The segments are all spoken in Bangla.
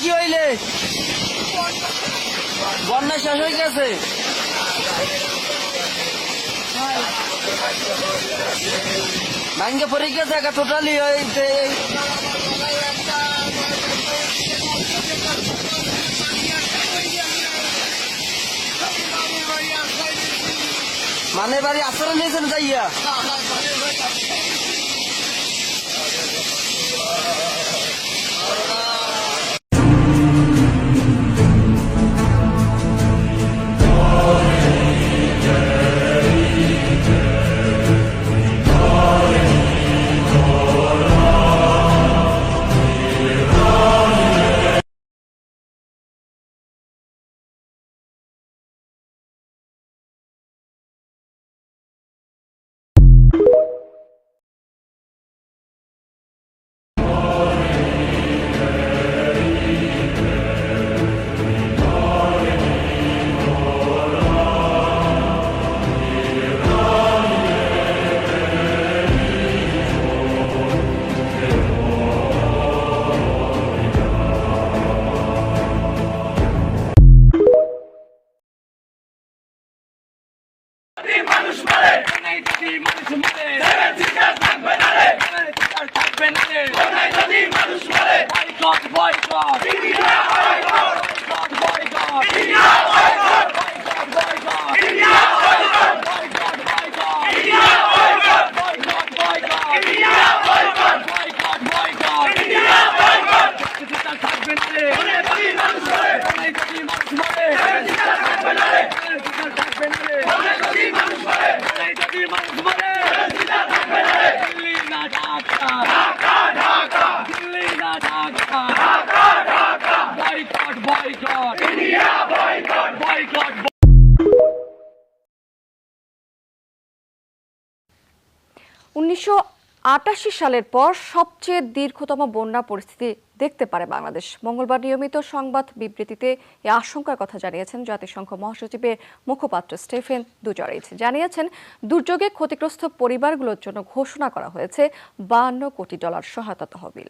কি হইলে বন্যা শেষ হয়ে গেছে ভাঙ্গে পড়ে গেছে একা টোটালি হয়েছে মানে বাড়ি আশ্রয় নিয়েছেন যাইয়া মানুষ মারে মানুষ মারে থাকবে না রে থাকবে না রে মানুষ মারে boycott boycott India boycott boycott India boycott boycott India boycott boycott India boycott boycott boycott India boycott boycott boycott India boycott থাকবে না রে মানুষ মারে মানুষ মারে থাকবে না রে থাকবে না রে মানুষ মারে মানুষ মারে দিল্লি না ঢাকা ঢাকা ঢাকা দিল্লি না Dhaka Dhaka Dhaka boycott boycott India boycott boycott 1988 সালের পর সবচেয়ে দীর্ঘতম বন্যা পরিস্থিতি দেখতে পারে বাংলাদেশ। মঙ্গলবার নিয়মিত সংবাদ বিবৃতিতে এই আশঙ্কার কথা জানিয়েছেন জাতিসংঘ মহাসচিবের মুখপাত্র স্টেফেন দুজারিচ। জানিয়েছেন দুর্যোগে ক্ষতিগ্রস্ত পরিবারগুলোর জন্য ঘোষণা করা হয়েছে $52 কোটি সহায়তা তহবিল।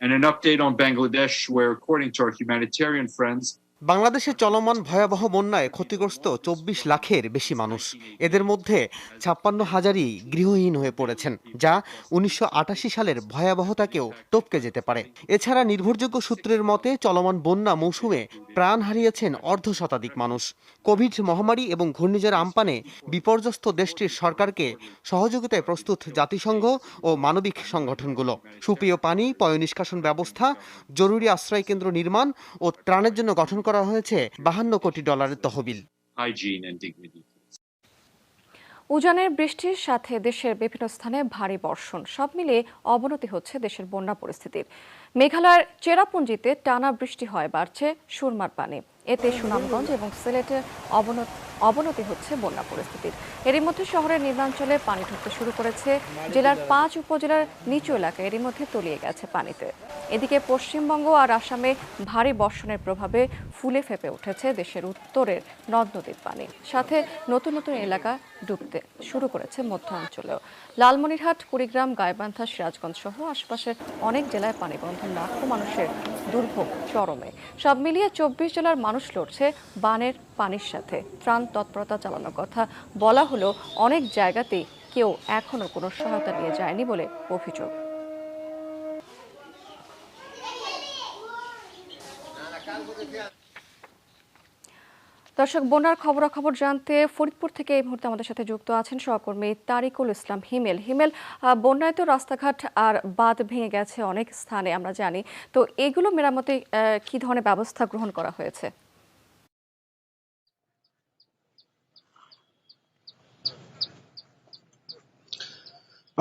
And an update on Bangladesh, where according to our humanitarian friends, বাংলাদেশে চলমান ভয়াবহ বন্যায় ক্ষতিগ্রস্ত 24 লাখের বেশি মানুষ। এদের মধ্যে 56,000ই গৃহহীন হয়ে পড়েছেন, যা 1988 সালের ভয়াবহতাকেও টপকে যেতে পারে। এছাড়া নির্ভরযোগ্য সূত্রের মতে চলমান বন্যা মৌসুমে প্রাণ হারিয়েছেন অর্ধশতাধিক মানুষ। কোভিড মহামারী এবং ঘূর্ণিঝড় আম্পানে বিপর্যস্ত দেশটির সরকারকে সহযোগিতায় প্রস্তুত জাতিসংঘ ও মানবিক সংগঠনগুলো। সুপেয় পানি, পয়ঃনিষ্কাশন ব্যবস্থা, জরুরি আশ্রয় কেন্দ্র নির্মাণ ও ত্রাণের জন্য গঠন করা হয়েছে $52 কোটি তহবিল। উজানের বৃষ্টির সাথে দেশের বিভিন্ন স্থানে ভারী বর্ষণ, সব মিলিয়ে অবনতি হচ্ছে দেশের বন্যা পরিস্থিতির। মেঘালয়ের চেরাপুঞ্জিতে টানা বৃষ্টি হয়, বাড়ছে সুরমার পানি। এতে সুনামগঞ্জ এবং সিলেটে অবনতি হচ্ছে বন্যা পরিস্থিতির। এরই মধ্যে শহরের নিম্নাঞ্চলে পানি ঢুকতে শুরু করেছে। জেলার 5 উপজেলার নিচু এলাকা এরই মধ্যে তলিয়ে গেছে পানিতে। এদিকে পশ্চিমবঙ্গ আর আসামে ভারী বর্ষণের প্রভাবে ফুলে ফেপে উঠেছে দেশের উত্তরের নদ নদীর পানি। সাথে নতুন নতুন এলাকা ডুবতে শুরু করেছে মধ্যাঞ্চলেও। লালমনিরহাট, কুড়িগ্রাম, গাইবান্ধা, সিরাজগঞ্জ সহ আশপাশের অনেক জেলায় পানিবন্ধ লাখো মানুষের দুর্ভোগ চরমে। সব মিলিয়ে 24 জেলার মানুষ লড়ছে বানের পানির সাথে। ত্রাণ তৎপরতা চালানোর কথা বলা হলো, অনেক জায়গাতেই কেউ এখনো কোনো সহায়তা নিয়ে যায়নি বলে অভিযোগ। দর্শক, বন্যার খবরাখবর জানতে ফরিদপুর থেকে এই মুহূর্তে আমাদের সাথে যুক্ত আছেন সহকর্মী তারিকুল ইসলাম হিমেল। বন্যায় তো রাস্তাঘাট আর বাঁধ ভেঙে গেছে অনেক স্থানে, আমরা জানি। তো এগুলো মেরামতে কি ধরনের ব্যবস্থা গ্রহণ করা হয়েছে?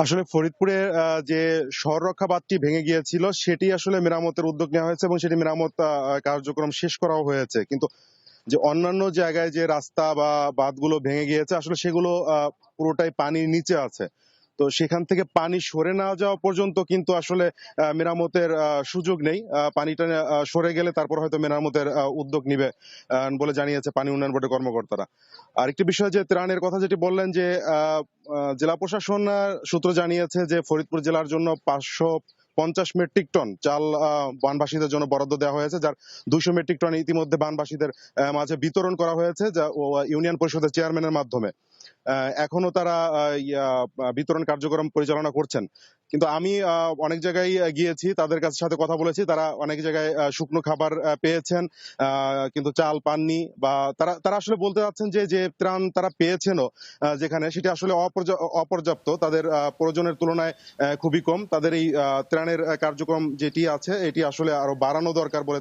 আসলে ফরিদপুরে যে শহর রক্ষা বাঁধটি ভেঙে গিয়েছিল সেটি আসলে মেরামতের উদ্যোগ নেওয়া হয়েছে এবং সেটি মেরামত কার্যক্রম শেষ করাও হয়েছে। কিন্তু যে অন্যান্য জায়গায় যে রাস্তা বা বাঁধগুলো ভেঙে গিয়েছে আসলে সেগুলো পুরোটাই পানির নিচে আছে। তো সেখান থেকে পানি সরে না যাওয়া পর্যন্ত কিন্তু আসলে মেরামতের সুযোগ নেই। পানিটা সরে গেলে তারপর হয়তো মেরামতের উদ্যোগ নিবে বলে জানিয়েছে পানি উন্নয়ন বোর্ডের কর্মকর্তারা। আরেকটি বিষয় যে ত্রাণের কথা যেটি বললেন যে জেলা প্রশাসন সূত্র জানিয়েছে যে ফরিদপুর জেলার জন্য 550 মেট্রিক টন চাল বানবাসীদের জন্য বরাদ্দ দেওয়া হয়েছে, যার 200 মেট্রিক টন ইতিমধ্যে বানবাসীদের মাঝে বিতরণ করা হয়েছে যা ইউনিয়ন পরিষদের চেয়ারম্যানের মাধ্যমে। এখনো তারা বিতরণ কার্যক্রম পরিচালনা করছেন। কিন্তু আমি অনেক জায়গায় গিয়েছি, তাদের সাথে কথা বলেছি, তারা অনেক জায়গায় শুকনো খাবার পেয়েছেন কিন্তু চাল পাননি, বা তারা আসলে বলতে চাচ্ছেন যে ত্রাণ তারা পেয়েছেনও যেখানে সেটি আসলে অপর্যাপ্ত, তাদের প্রয়োজনের তুলনায় খুবই কম। তাদের এই ত্রাণের কার্যক্রম যেটি আছে এটি আসলে আরো বাড়ানো দরকার বলে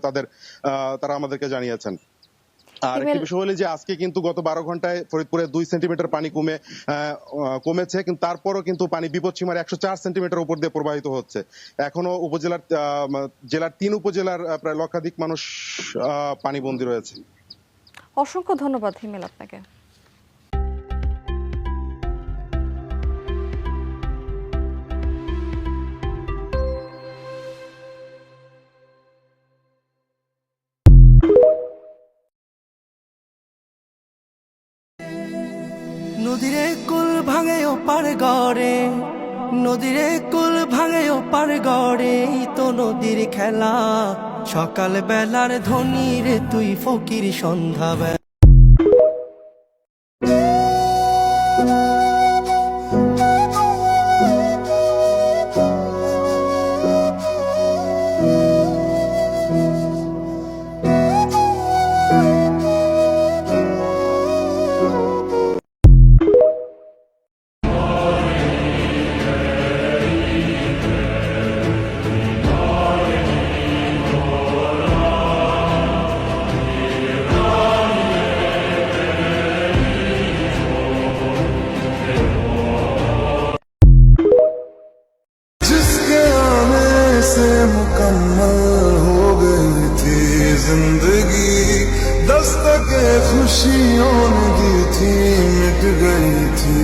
তারা আমাদেরকে জানিয়েছেন। আর একটি বিষয় হলো যে আজকে কিন্তু গত 12 ঘন্টায় ফরিদপুরে 2 সেন্টিমিটার পানি কমেছে, কিন্তু তারপরও কিন্তু পানি বিপদসীমার 104 সেন্টিমিটার উপর দিয়ে প্রবাহিত হচ্ছে। এখনো জেলার 3 উপজেলার প্রায় লক্ষাধিক মানুষ পানিবন্দী রয়েছে। অসংখ্য ধন্যবাদ হিমেল আপনাকে। নদীরে কুল ভাঙে ওপার গড়ে, নদীরে কুল ভাঙে ওপার গড়ে, তো নদীর খেলা। সকাল বেলার ধনী রে তুই ফকির সন্ধ্যা বেলা। मुकम्मल हो गई थी जिंदगी, दस्तके खुशियों ने दी थी, मिट गई थी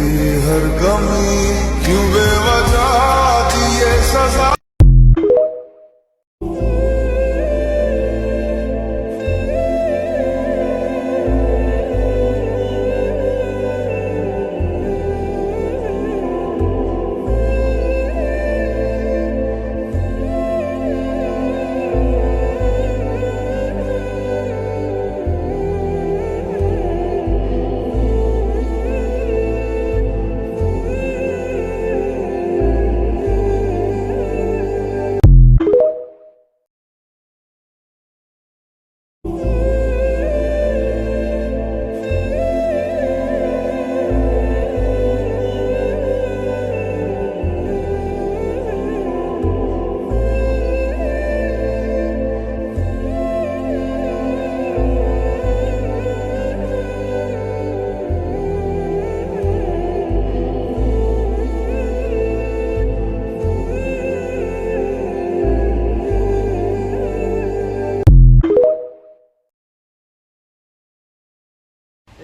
हर कमी, क्यों बेवजह दिए सजा।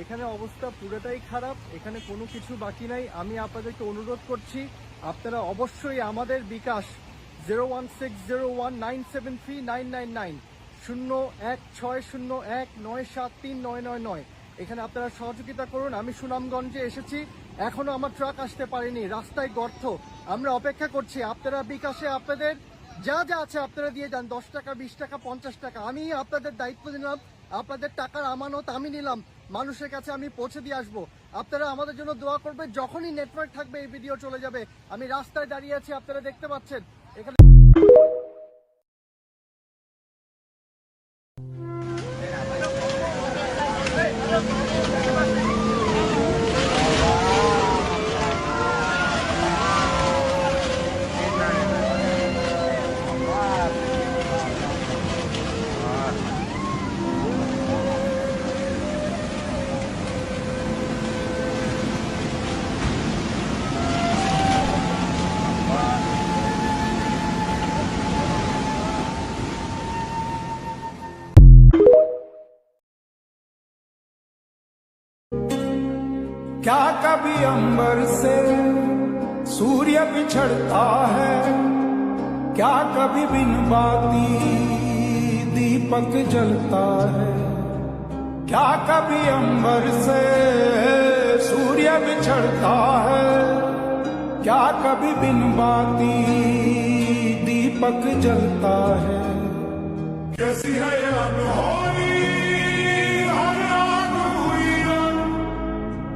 এখানে অবস্থা পুরোটাই খারাপ, এখানে কোনো কিছু বাকি নাই। আমি আপনাদেরকে অনুরোধ করছি, আপনারা অবশ্যই আমাদের বিকাশ 01601973999 01601973999 এখানে আপনারা সহযোগিতা করুন। আমি সুনামগঞ্জে এসেছি, এখনো আমার ট্রাক আসতে পারেনি, রাস্তায় গর্ত। আমরা অপেক্ষা করছি, আপনারা বিকাশে আপনাদের যা যা আছে আপনারা দিয়ে যান, 10 টাকা 20 টাকা 50 টাকা। আমি আপনাদের দায়িত্ব নিলাম, আপনাদের টাকার আমানত আমি নিলাম, মানুষের কাছে আমি পৌঁছে দিয়ে আসবো। আপনারা আমাদের জন্য দোয়া করবেন। যখনই নেটওয়ার্ক থাকবে এই ভিডিও চলে যাবে। আমি রাস্তায় দাঁড়িয়ে আছি, আপনারা দেখতে পাচ্ছেন এখানে। क्या कभी अंबर से सूर्य बिछड़ता है, क्या कभी बिन बाती दीपक जलता है, क्या कभी अंबर से सूर्य बिछड़ता है, क्या कभी बिन बाती दीपक जलता है। कैसी है ये अनहोनी हर रात हुई रंग,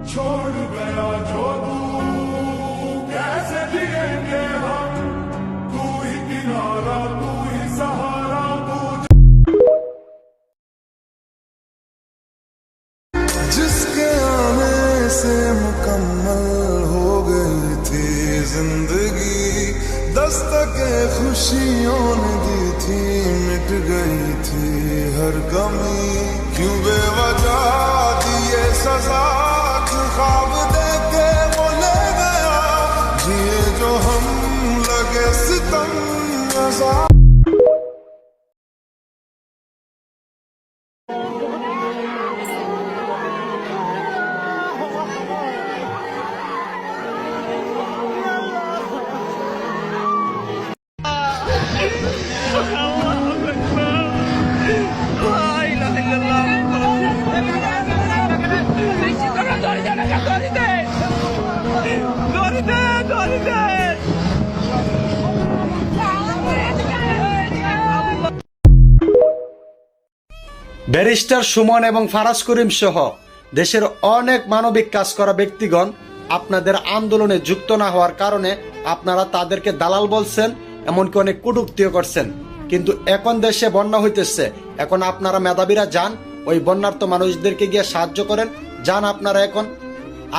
छोड़ गया जो तू कैसे जिएंगे हम, तू ही किनारा तू ही सहारा तू, जिसके आने से मुकम्मल हो गई थी जिंदगी, दस्तके खुशियों ने दी थी, मिट गई थी हर कमी, क्यों बेवजह दिए सजा, ख्वाब देके वो ले गया, जिए जो हम लगे सितम नज़ा। ব্যারিস্টার সুমন এবং ফারাজ করিম সহ দেশের অনেক মানবিক কাজ করা ব্যক্তিগণ আপনাদের আন্দোলনে যুক্ত না হওয়ার কারণে আপনারা তাদেরকে দালাল বলছেন, এমনকি অনেক কটূক্তিও করছেন। কিন্তু এখন দেশে বন্যা হইতেছে, এখন আপনারা মেধাবীরা যান ওই বন্যার্ত মানুষদেরকে গিয়ে সাহায্য করেন। যান আপনারা, এখন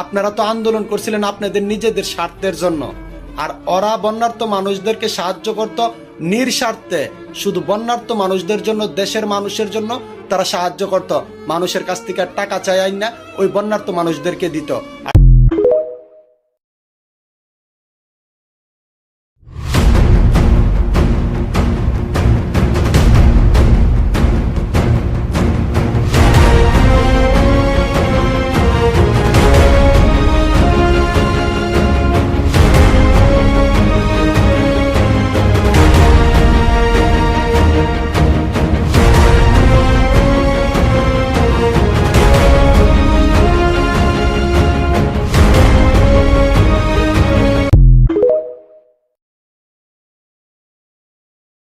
আপনারা তো আন্দোলন করছিলেন আপনাদের নিজেদের স্বার্থের জন্য, আর ওরা বন্যার্ত মানুষদেরকে সাহায্য করত নিঃস্বার্থে, শুধু বন্যার্ত মানুষদের জন্য, দেশের মানুষের জন্য তারা সাহায্য করত, মানুষের কাছ থেকে টাকা চাই না ওই বন্যার্ত মানুষদেরকে দিত।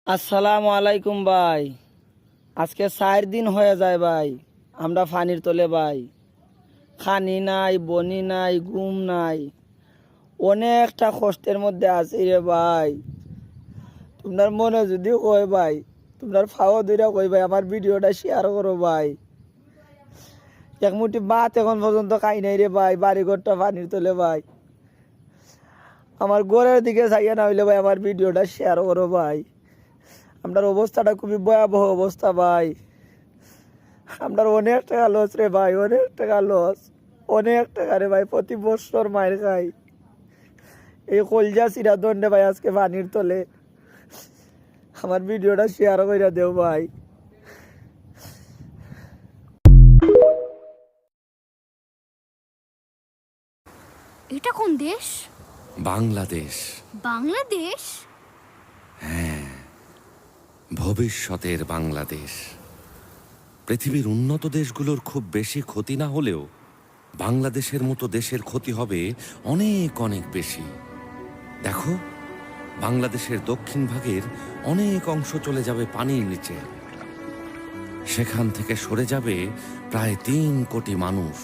আসসালামু আলাইকুম ভাই। আজকে 4 দিন হয়ে যায় ভাই আমরা পানির তলে ভাই, খানি নাই, বনি নাই, ঘুম নাই, অনেকটা কষ্টের মধ্যে আছি রে ভাই। তোমার মনে যদি কয় ভাই, তোমার ফাও দুইটা কই ভাই আমার ভিডিওটা শেয়ার করো ভাই। এক মুঠি ভাত এখন পর্যন্ত খাই নাই রে ভাই, বাড়ি ঘরটা পানির তলে ভাই। আমার ঘরের দিকে চাইয়া না হইলে ভাই আমার ভিডিওটা শেয়ার করো ভাই। আমার অবস্থাটা খুবই ভয়াবহ অবস্থা ভাই। আমার অনেক টাকা লস রে ভাই, অনেক টাকা লস, অনেক টাকা রে ভাই। প্রতি বছর মায়ের খাই, এই কলজা চিরা দণ্ডে ভাই আজকে পানির তলে। আমার ভিডিওটা শেয়ার করে দেও ভাই। এটা কোন দেশ? বাংলাদেশ। বাংলাদেশ? হ্যাঁ, ভবিষ্যতের বাংলাদেশ। পৃথিবীর উন্নত দেশগুলোর খুব বেশি ক্ষতি না হলেও বাংলাদেশের মতো দেশের ক্ষতি হবে অনেক অনেক বেশি। দেখো, বাংলাদেশের দক্ষিণ ভাগের অনেক অংশ চলে যাবে পানির নিচে, সেখান থেকে সরে যাবে প্রায় 3 কোটি মানুষ।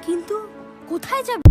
কিন্তু কোথায় যাবে?